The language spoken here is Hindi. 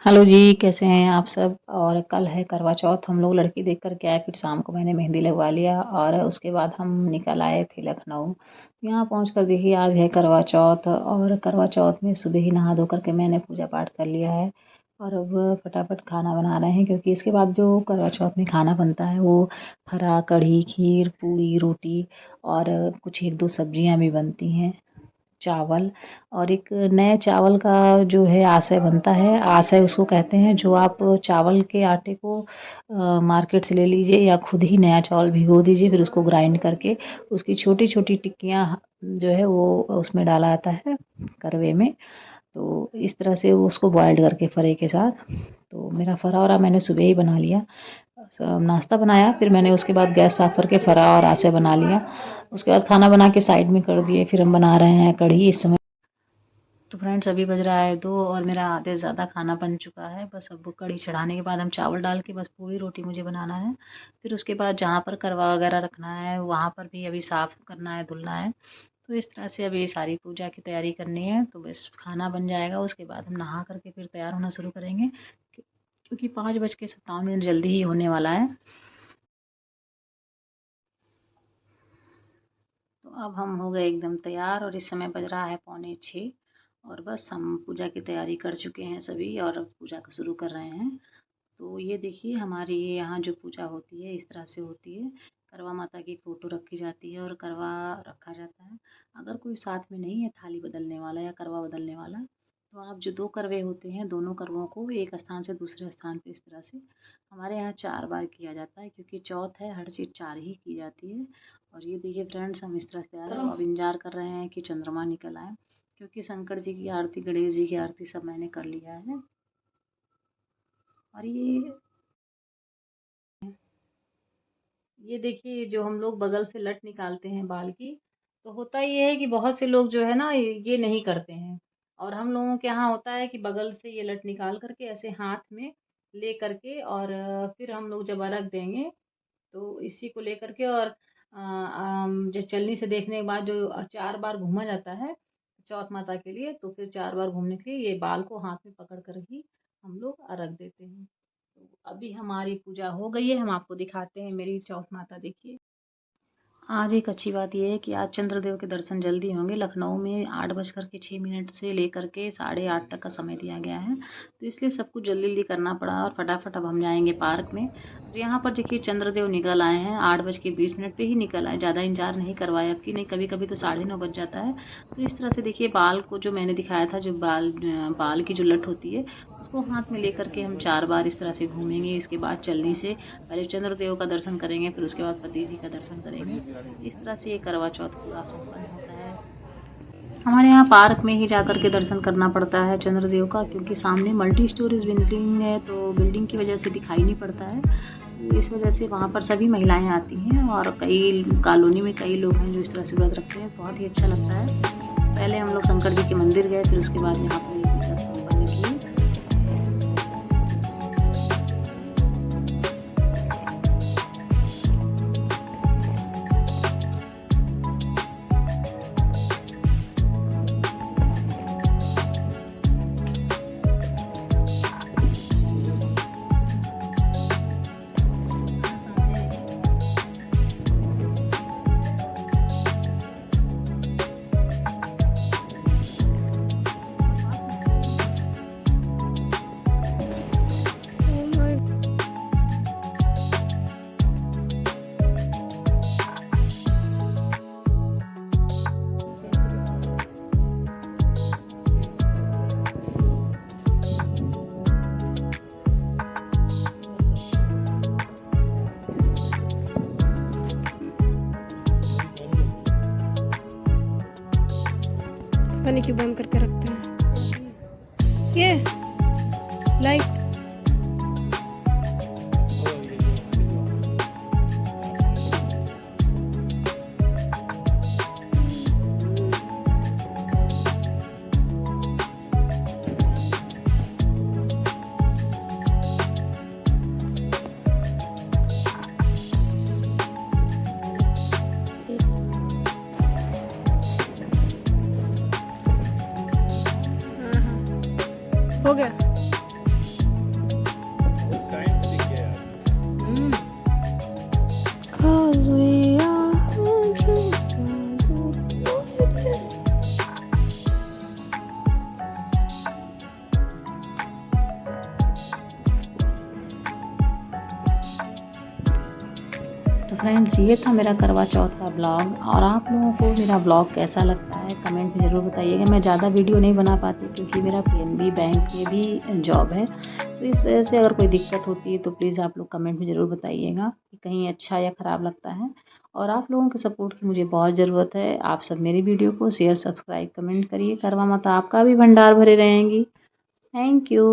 हेलो जी, कैसे हैं आप सब? और कल है करवा चौथ, हम लोग लड़की देख कर के आए, फिर शाम को मैंने मेहंदी लगवा लिया और उसके बाद हम निकल आए थे लखनऊ। यहाँ पहुँच कर देखिए आज है करवा चौथ और करवा चौथ में सुबह ही नहा धो कर के मैंने पूजा पाठ कर लिया है और अब फटाफट खाना बना रहे हैं क्योंकि इसके बाद जो करवा चौथ में खाना बनता है वो फरा, कढ़ी, खीर, पूड़ी, रोटी और कुछ 1-2 सब्जियाँ भी बनती हैं। चावल और एक नए चावल का जो है आसे बनता है। आसे उसको कहते हैं जो आप चावल के आटे को मार्केट से ले लीजिए या खुद ही नया चावल भिगो दीजिए, फिर उसको ग्राइंड करके उसकी छोटी-छोटी टिक्कियाँ जो है वो उसमें डाला जाता है करवे में। तो इस तरह से वो उसको बॉइल्ड करके फ़रे के साथ। तो मेरा फ़रा वरा मैंने सुबह ही बना लिया। नाश्ता बनाया, फिर मैंने उसके बाद गैस साफ़ करके फ़रा और आसे बना लिया। उसके बाद खाना बना के साइड में कर दिए, फिर हम बना रहे हैं कढ़ी इस समय। तो फ्रेंड्स अभी बज रहा है 2 और मेरा आधे से ज़्यादा खाना बन चुका है। बस अब कढ़ी चढ़ाने के बाद हम चावल डाल के बस पूरी रोटी मुझे बनाना है। फिर उसके बाद जहाँ पर करवा वगैरह रखना है वहाँ पर भी अभी साफ़ करना है, धुलना है। तो इस तरह से अभी सारी पूजा की तैयारी करनी है। तो बस खाना बन जाएगा, उसके बाद हम नहा करके फिर तैयार होना शुरू करेंगे क्योंकि 5:57 जल्दी ही होने वाला है। तो अब हम हो गए एकदम तैयार और इस समय बज रहा है 5:45 और बस हम पूजा की तैयारी कर चुके हैं सभी और पूजा को शुरू कर रहे हैं। तो ये देखिए हमारी ये यहाँ जो पूजा होती है इस तरह से होती है। करवा माता की फ़ोटो रखी जाती है और करवा रखा जाता है। अगर कोई साथ में नहीं है थाली बदलने वाला या करवा बदलने वाला, तो आप जो 2 करवे होते हैं, दोनों करवों को एक स्थान से दूसरे स्थान पे इस तरह से हमारे यहाँ 4 बार किया जाता है क्योंकि चौथ है, हर चीज़ 4 ही की जाती है। और ये देखिए फ्रेंड्स हम इस तरह से तैयार हैं, अब इंतज़ार कर रहे हैं कि चंद्रमा निकल आए क्योंकि शंकर जी की आरती, गणेश जी की आरती सब मैंने कर लिया है। और ये देखिए जो हम लोग बगल से लट निकालते हैं बाल की, तो होता ये है कि बहुत से लोग जो है ना ये नहीं करते हैं और हम लोगों के यहाँ होता है कि बगल से ये लट निकाल करके ऐसे हाथ में ले करके और फिर हम लोग जब अर्घ देंगे तो इसी को लेकर के और जैसे चलनी से देखने के बाद जो 4 बार घूमा जाता है चौथ माता के लिए, तो फिर 4 बार घूमने के लिए ये बाल को हाथ में पकड़ कर ही हम लोग अर्घ देते हैं। तो अभी हमारी पूजा हो गई है, हम आपको दिखाते हैं मेरी चौथ माता देखिए। आज एक अच्छी बात ये है कि आज चंद्रदेव के दर्शन जल्दी होंगे। लखनऊ में 8:06 से लेकर के 8:30 तक का समय दिया गया है, तो इसलिए सब कुछ जल्दी-जल्दी करना पड़ा और फटाफट अब हम जाएँगे पार्क में। तो यहाँ पर देखिए चंद्रदेव निकल आए हैं, 8:20 पे ही निकल आए, ज़्यादा इंतज़ार नहीं करवाया कि नहीं कभी-कभी तो 9:30 बज जाता है। तो इस तरह से देखिए बाल को जो मैंने दिखाया था, जो बाल की जो लट होती है, उसको हाथ में लेकर के हम 4 बार इस तरह से घूमेंगे। इसके बाद चलनी से पहले चंद्रदेव का दर्शन करेंगे, फिर उसके बाद पति जी का दर्शन करेंगे। इस तरह से ये करवा चौथ पूरा संपन्न होता है। हमारे यहाँ पार्क में ही जाकर के दर्शन करना पड़ता है चंद्रदेव का क्योंकि सामने मल्टी स्टोरेज बिल्डिंग है तो बिल्डिंग की वजह से दिखाई नहीं पड़ता है। तो इस वजह से वहाँ पर सभी महिलाएं आती हैं और कई कॉलोनी में कई लोग हैं जो इस तरह से व्रत रखते हैं, बहुत ही अच्छा लगता है। पहले हम लोग शंकर जी के मंदिर गए, फिर उसके बाद यहाँ पर ये पूजा संपन्न की। पता नहीं क्यों बंद करके रखते हैं ये लाइट। हो गया। फ्रेंड्स, ये था मेरा करवा चौथ का ब्लॉग। और आप लोगों को मेरा ब्लॉग कैसा लगता है कमेंट में ज़रूर बताइएगा। मैं ज़्यादा वीडियो नहीं बना पाती क्योंकि मेरा पीएनबी बैंक में भी जॉब है, तो इस वजह से अगर कोई दिक्कत होती है तो प्लीज़ आप लोग कमेंट में ज़रूर बताइएगा कि कहीं अच्छा या ख़राब लगता है। और आप लोगों के सपोर्ट की मुझे बहुत ज़रूरत है। आप सब मेरी वीडियो को शेयर, सब्सक्राइब, कमेंट करिए। करवा माता आपका भी भंडार भरे रहेंगी। Thank you.